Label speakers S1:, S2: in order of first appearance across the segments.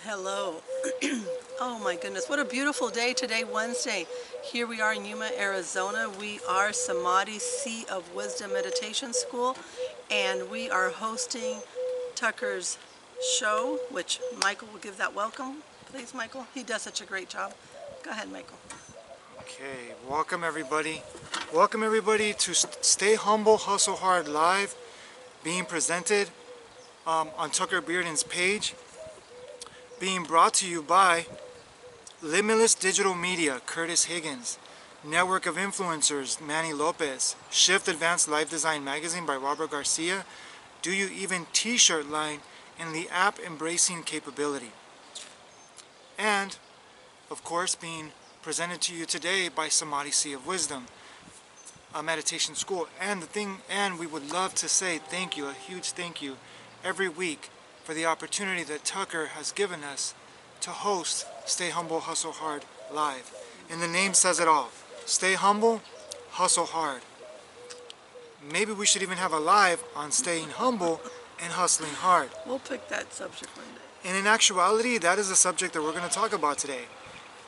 S1: Hello. Oh my goodness, what a beautiful day today, Wednesday. Here we are in Yuma, Arizona. We are Samadhi Sea of Wisdom Meditation School, and we are hosting Tucker's show, which Michael will give that welcome. Please, Michael. He does such a great job. Go ahead, Michael.
S2: Okay, welcome everybody. Welcome everybody to Stay Humble, Hustle Hard Live, being presented on Tucker Bearden's page, being brought to you by Limitless Digital Media, Curtis Higgons, Network of Influencers, Manny Lopez, Shift Advanced Life Design Magazine by Robert Garcia, Do You Even t-shirt line, and the app Embracing Capability. And, of course, being presented to you today by Samadhi Sea of Wisdom, a meditation school. And we would love to say thank you, a huge thank you, every week for the opportunity that Tucker has given us to host Stay Humble, Hustle Hard Live. And the name says it all. Stay humble, hustle hard. Maybe we should even have a live on staying humble and hustling hard.
S1: We'll pick that subject one day.
S2: And in actuality, that is the subject that we're going to talk about today.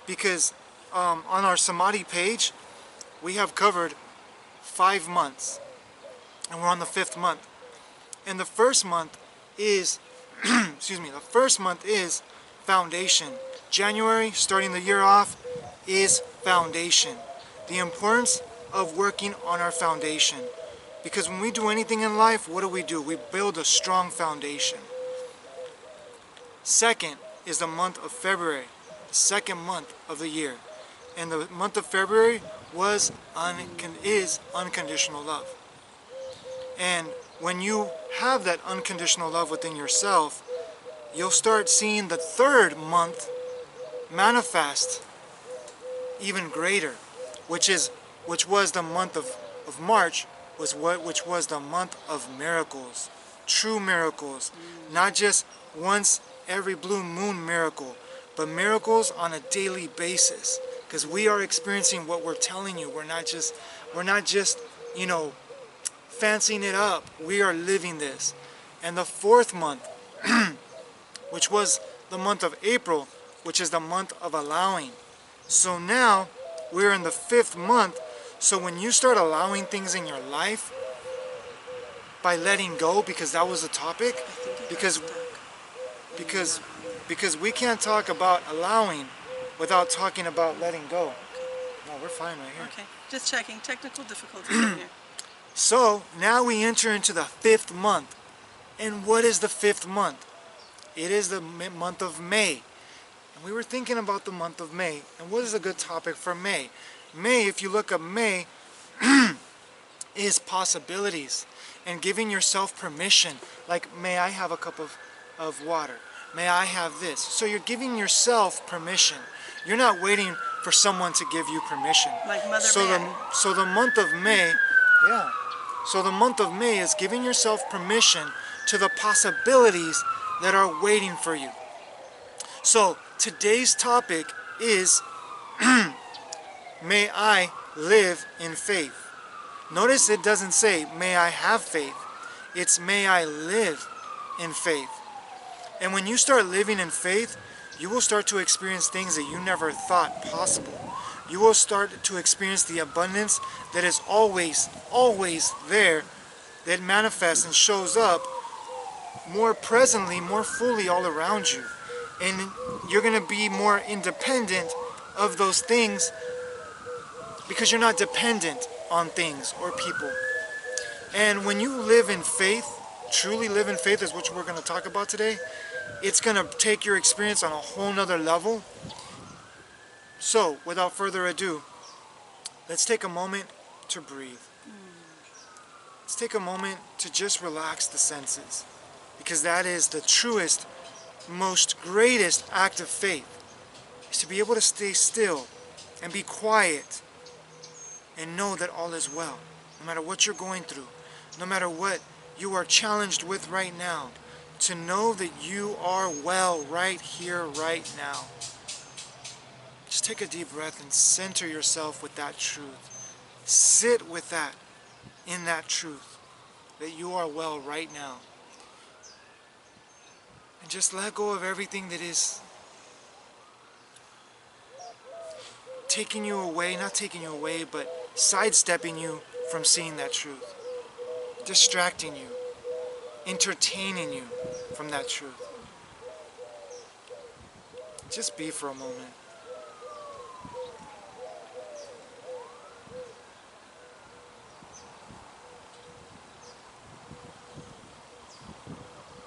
S2: Because on our Samadhi page, we have covered 5 months. And we're on the 5th month. And the first month is, the first month is foundation. January, starting the year off, is foundation. The importance of working on our foundation. Because when we do anything in life, what do? We build a strong foundation. Second is the month of February, the second month of the year. And the month of February is unconditional love. And when you have that unconditional love within yourself, you'll start seeing the third month manifest even greater, which was the month of March, which was the month of miracles, true miracles, not just once every blue moon miracle, but miracles on a daily basis. Because we are experiencing what we're telling you. We're not just fancying it up. We are living this. And the 4th month, which was the month of April, which is the month of allowing. So now we're in the 5th month. So when you start allowing things in your life by letting go, because that was the topic, because we can't talk about allowing without talking about letting go. No, we're fine right here.
S1: Okay, just checking. Technical difficulties in here.
S2: So now we enter into the 5th month. And what is the 5th month? It is the month of May. And we were thinking about the month of May. And what is a good topic for May? May, if you look up May, is possibilities. And giving yourself permission. Like, may I have a cup of water? May I have this? So you're giving yourself permission. You're not waiting for someone to give you permission.
S1: Like Mother May.
S2: So the month of May, yeah. So the month of May is giving yourself permission to the possibilities that are waiting for you. So today's topic is, may I live in faith. Notice it doesn't say, may I have faith. It's, may I live in faith. And when you start living in faith, you will start to experience things that you never thought possible. You will start to experience the abundance that is always, always there, that manifests and shows up more presently, more fully all around you. And you're going to be more independent of those things because you're not dependent on things or people. And when you live in faith, truly live in faith, is what we're going to talk about today, it's going to take your experience on a whole nother level. So, without further ado, let's take a moment to breathe. Let's take a moment to just relax the senses, because that is the truest, most greatest act of faith, is to be able to stay still and be quiet and know that all is well, no matter what you're going through, no matter what you are challenged with right now, to know that you are well right here, right now. Just take a deep breath and center yourself with that truth. Sit with that, in that truth, that you are well right now. And just let go of everything that is taking you away, not taking you away, but sidestepping you from seeing that truth, distracting you, entertaining you from that truth. Just be for a moment.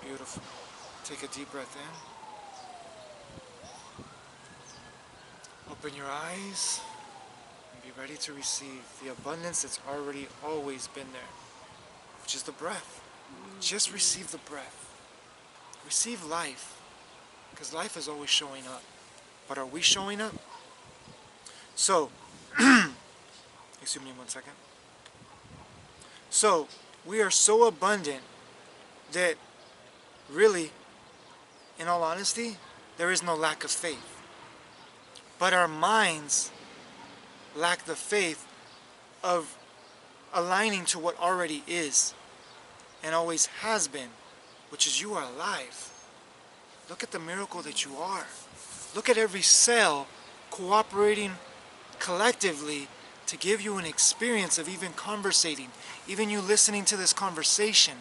S2: Beautiful. Take a deep breath in. Open your eyes and be ready to receive the abundance that's already always been there, which is the breath. Just receive the breath. Receive life, because life is always showing up. But are we showing up? So, excuse me 1 second. So, we are so abundant that really, in all honesty, there is no lack of faith. But our minds lack the faith of aligning to what already is and always has been, which is you are alive. Look at the miracle that you are. Look at every cell cooperating collectively to give you an experience of even conversating, even you listening to this conversation.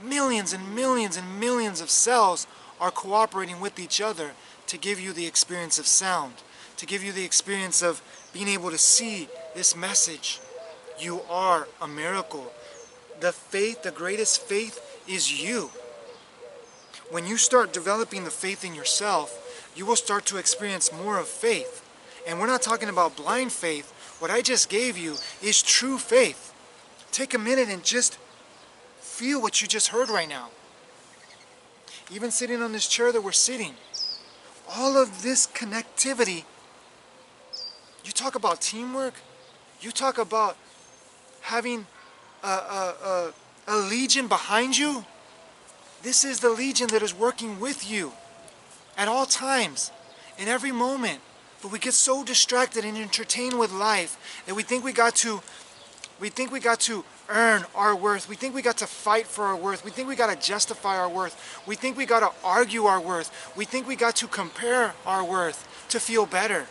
S2: Millions and millions and millions of cells are cooperating with each other to give you the experience of sound, to give you the experience of being able to see this message. You are a miracle. The faith, the greatest faith is you. When you start developing the faith in yourself, you will start to experience more of faith. And we're not talking about blind faith. What I just gave you is true faith. Take a minute and just feel what you just heard right now. Even sitting on this chair that we're sitting, all of this connectivity. You talk about teamwork. You talk about having a legion behind you. This is the legion that is working with you at all times, in every moment. But we get so distracted and entertained with life that we think we got to earn our worth. We think we got to fight for our worth. We think we got to justify our worth. We think we got to argue our worth. We think we got to compare our worth to feel better.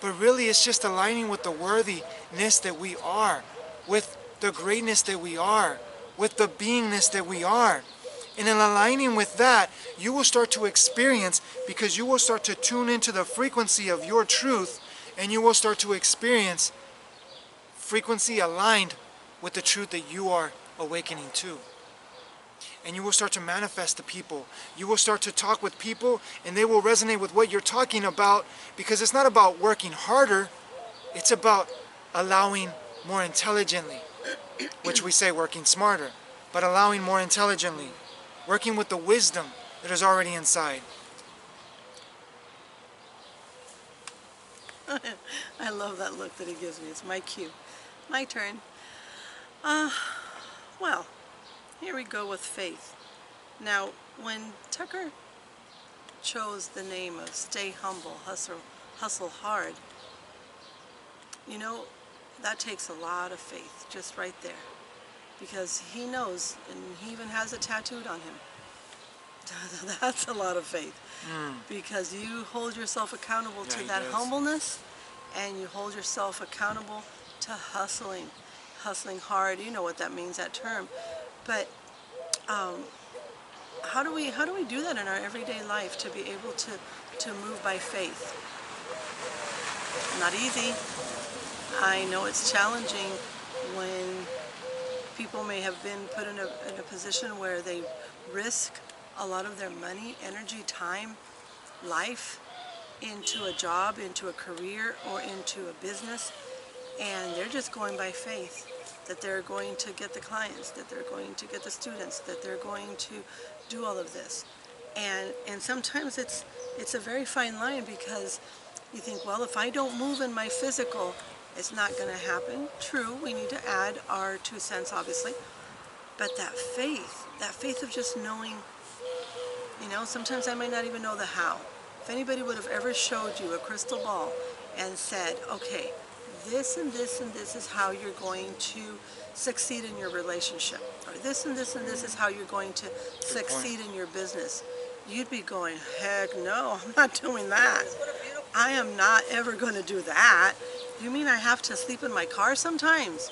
S2: But really, it's just aligning with the worthiness that we are, with the greatness that we are, with the beingness that we are. And in aligning with that, you will start to experience, because you will start to tune into the frequency of your truth, and you will start to experience frequency aligned with the truth that you are awakening to. And you will start to manifest to people. You will start to talk with people, and they will resonate with what you're talking about, because it's not about working harder, it's about allowing more intelligently, which we say working smarter, but allowing more intelligently, working with the wisdom that is already inside.
S1: I love that look that he gives me. It's my cue. My turn. Well, here we go with faith. Now, when Tucker chose the name of Stay Humble, Hustle Hard, you know, that takes a lot of faith just right there. Because he knows, and he even has it tattooed on him. That's a lot of faith. Because you hold yourself accountable to that humbleness, and you hold yourself accountable to hustling hard. You know what that means, that term. But how do we do that in our everyday life, to be able to move by faith? Not easy. I know it's challenging when people may have been put in a position where they risk a lot of their money, energy, time, life into a job, into a career, or into a business, and they're just going by faith that they're going to get the clients, that they're going to get the students, that they're going to do all of this. And sometimes it's a very fine line, because you think, well, if I don't move in my physical, it's not going to happen. True, we need to add our 2 cents, obviously. But that faith of just knowing, you know, sometimes I might not even know the how. If anybody would have ever showed you a crystal ball and said, okay, this and this and this is how you're going to succeed in your relationship, or this and this and this is how you're going to succeed in your business, you'd be going, heck no, I'm not doing that. I am not ever going to do that. You mean I have to sleep in my car sometimes?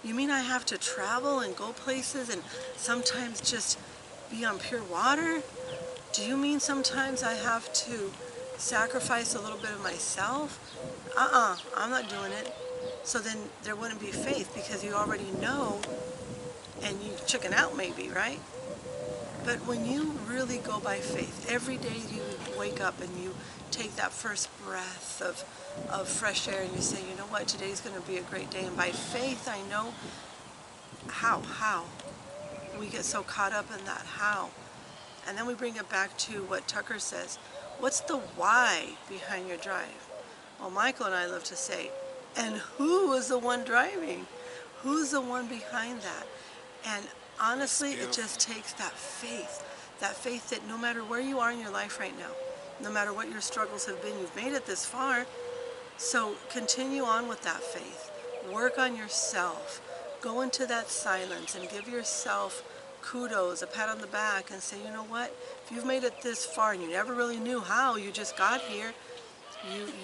S1: You mean I have to travel and go places and sometimes just be on pure water? Do you mean sometimes I have to sacrifice a little bit of myself? I'm not doing it. So then there wouldn't be faith, because you already know and you chicken out maybe, right? But when you really go by faith, every day you wake up and you take that first breath of fresh air and you say, you know what, today's going to be a great day. And by faith, I know how. We get so caught up in that how. And then we bring it back to what Tucker says. What's the why behind your drive? Well, Michael and I love to say, and who is the one driving? Who's the one behind that? And honestly, it just takes that faith that no matter where you are in your life right now, no matter what your struggles have been, you've made it this far. So continue on with that faith. Work on yourself. Go into that silence and give yourself kudos, a pat on the back, and say, you know what? If you've made it this far and you never really knew how, you just got here,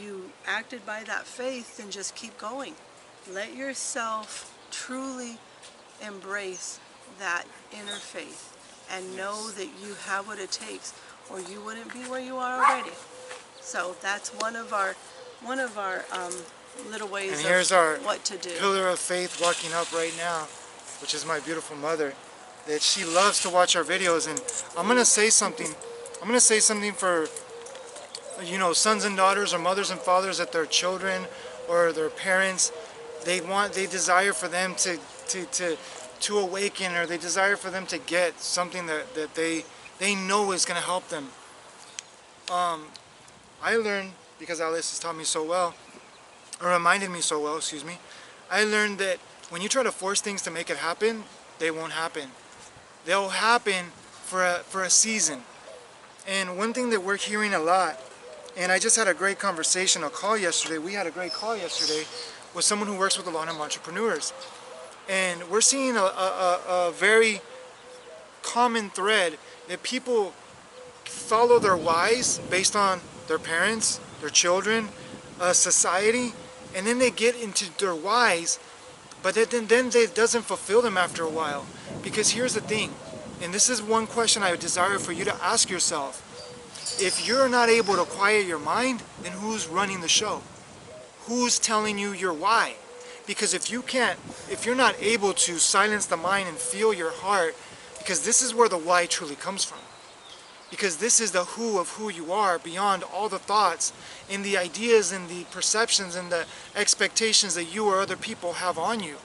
S1: you acted by that faith, then just keep going. Let yourself truly embrace that inner faith and know that you have what it takes, or you wouldn't be where you are already. So that's one of our little ways
S2: and here's our
S1: what to do.
S2: Pillar of faith walking up right now, which is my beautiful mother, that she loves to watch our videos. And I'm gonna say something for, you know, sons and daughters, or mothers and fathers, that their children or their parents, they desire for them to awaken, or they desire for them to get something that they know is going to help them. I learned, because Alice has taught me so well, or reminded me so well, excuse me, I learned that when you try to force things to make it happen, they won't happen. They'll happen for a season. And one thing that we're hearing a lot, and I just had a great conversation, we had a great call yesterday with someone who works with a lot of entrepreneurs. And we're seeing a very common thread that people follow their whys based on their parents, their children, society, and then they get into their whys, but then it doesn't fulfill them after a while. Because here's the thing, and this is one question I would desire for you to ask yourself. If you're not able to quiet your mind, then who's running the show? Who's telling you your why? Because if you're not able to silence the mind and feel your heart, because this is where the why truly comes from. Because this is the who of who you are, beyond all the thoughts and the ideas and the perceptions and the expectations that you or other people have on you.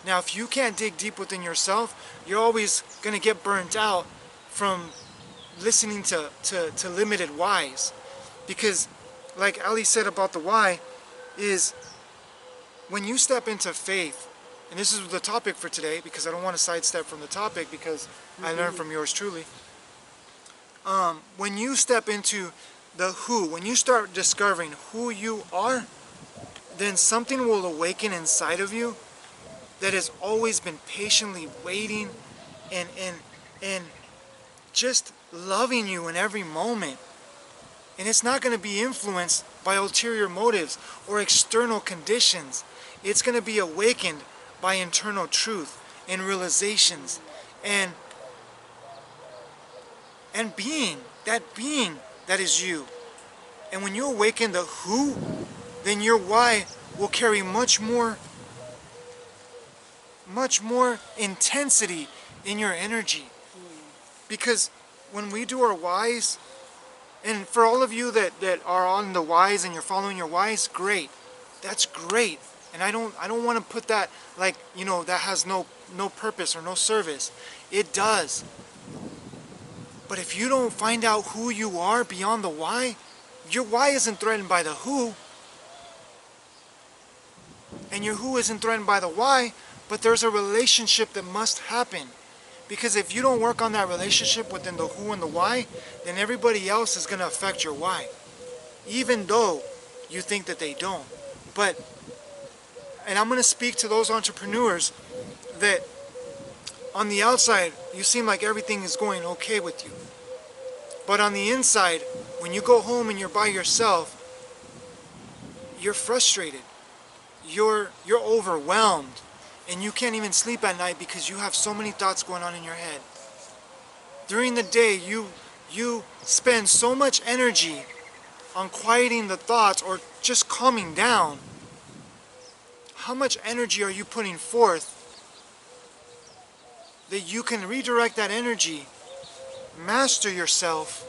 S2: Now, if you can't dig deep within yourself, you're always going to get burnt out from listening to limited whys. Because, like Ali said about the why, is when you step into faith, and this is the topic for today, because I don't want to sidestep from the topic, because I learned from yours truly. When you step into the who, when you start discovering who you are, then something will awaken inside of you that has always been patiently waiting and just loving you in every moment. And it's not going to be influenced by ulterior motives or external conditions. It's going to be awakened by internal truth and realizations and being that is you. And when you awaken the who, then your why will carry much more intensity in your energy. Because when we do our whys, and for all of you that are on the whys and you're following your whys, great. That's great. And I don't want to put that like, you know, that has no purpose or no service. It does. But if you don't find out who you are beyond the why, your why isn't threatened by the who, and your who isn't threatened by the why, but there's a relationship that must happen. Because if you don't work on that relationship within the who and the why, then everybody else is going to affect your why. Even though you think that they don't. But And I'm going to speak to those entrepreneurs that on the outside, you seem like everything is going okay with you. But on the inside, when you go home and you're by yourself, you're frustrated. You're overwhelmed. And you can't even sleep at night because you have so many thoughts going on in your head. During the day, you spend so much energy on quieting the thoughts or just calming down. How much energy are you putting forth that you can redirect that energy, master yourself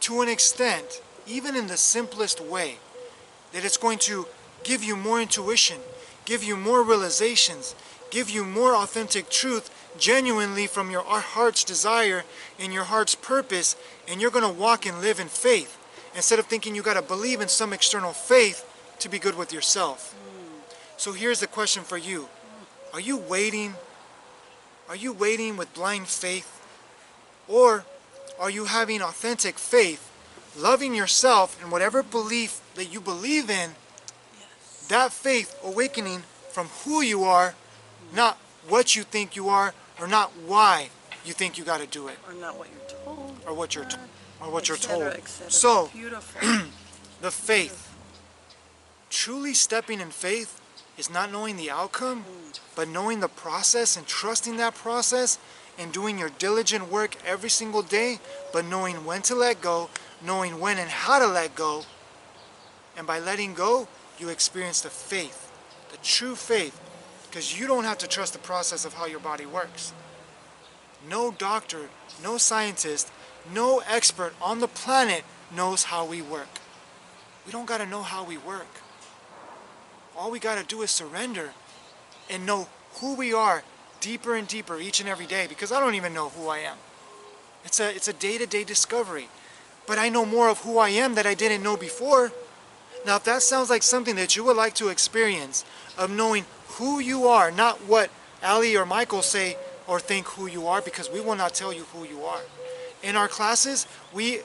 S2: to an extent, even in the simplest way, that it's going to give you more intuition, give you more realizations, give you more authentic truth genuinely from your heart's desire and your heart's purpose, and you're going to walk and live in faith instead of thinking you got to believe in some external faith to be good with yourself. So here's the question for you. Are you waiting? Are you waiting with blind faith? Or are you having authentic faith, loving yourself and whatever belief that you believe in, that faith awakening from who you are, not what you think you are, or not why you think you got to do it,
S1: Or not what you're told.
S2: or what you're told.
S1: Et cetera.
S2: So
S1: Beautiful.
S2: the faith, truly stepping in faith, is not knowing the outcome, but knowing the process and trusting that process and doing your diligent work every single day, but knowing when to let go, knowing when and how to let go. And by letting go, you experience the faith, the true faith, because you don't have to trust the process of how your body works. No doctor, no scientist, no expert on the planet knows how we work. We don't got to know how we work. All we got to do is surrender and know who we are deeper and deeper each and every day, because I don't even know who I am. It's a day-to-day discovery. But I know more of who I am that I didn't know before. Now, if that sounds like something that you would like to experience, of knowing who you are, not what Ali or Michael say or think who you are, because we will not tell you who you are. In our classes, we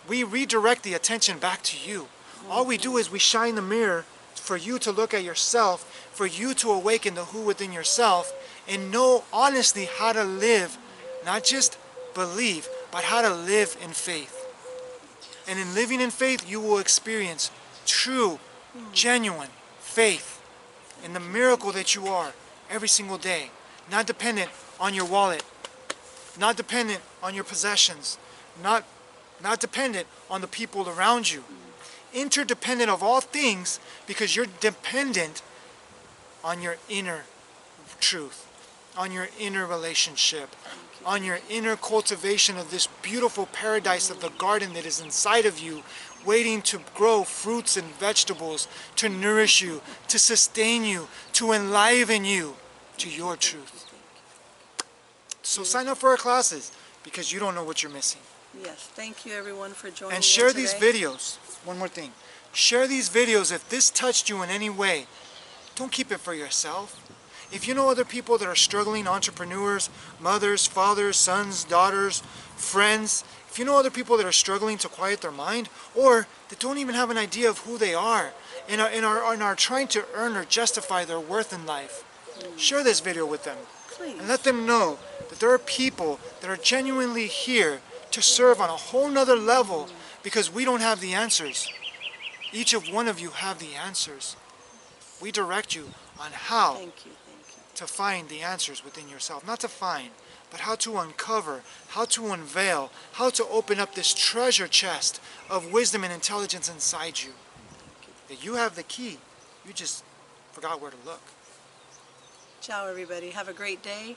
S2: redirect the attention back to you. All we do is we shine the mirror for you to look at yourself, for you to awaken the who within yourself, and know honestly how to live, not just believe, but how to live in faith. And in living in faith, you will experience true, genuine faith in the miracle that you are every single day. Not dependent on your wallet, not dependent on your possessions, not dependent on the people around you. Interdependent of all things, because you're dependent on your inner truth, on your inner relationship, on your inner cultivation of this beautiful paradise of the garden that is inside of you, waiting to grow fruits and vegetables, to nourish you, to sustain you, to enliven you to your truth. So sign up for our classes, because you don't know what you're missing.
S1: Yes, thank you everyone for joining
S2: And share
S1: in
S2: these
S1: today.
S2: videos. One more thing. Share these videos if this touched you in any way. Don't keep it for yourself. If you know other people that are struggling, entrepreneurs, mothers, fathers, sons, daughters, friends, if you know other people that are struggling to quiet their mind, or that don't even have an idea of who they are, and are trying to earn or justify their worth in life, share this video with them.
S1: Please.
S2: And let them know that there are people that are genuinely here to serve on a whole nother level, because we don't have the answers. Each of one of you have the answers. We direct you on how
S1: Thank you.
S2: to find the answers within yourself. Not to find, but how to uncover, how to unveil, how to open up this treasure chest of wisdom and intelligence inside you. That you have the key. You just forgot where to look.
S1: Ciao everybody. Have a great day.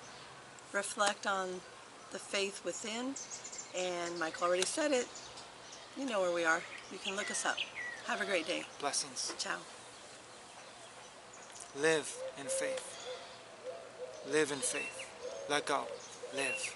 S1: Reflect on the faith within. And Michael already said it. You know where we are. You can look us up. Have a great day.
S2: Blessings.
S1: Ciao.
S2: Live in faith. Live in faith. Let go. Live.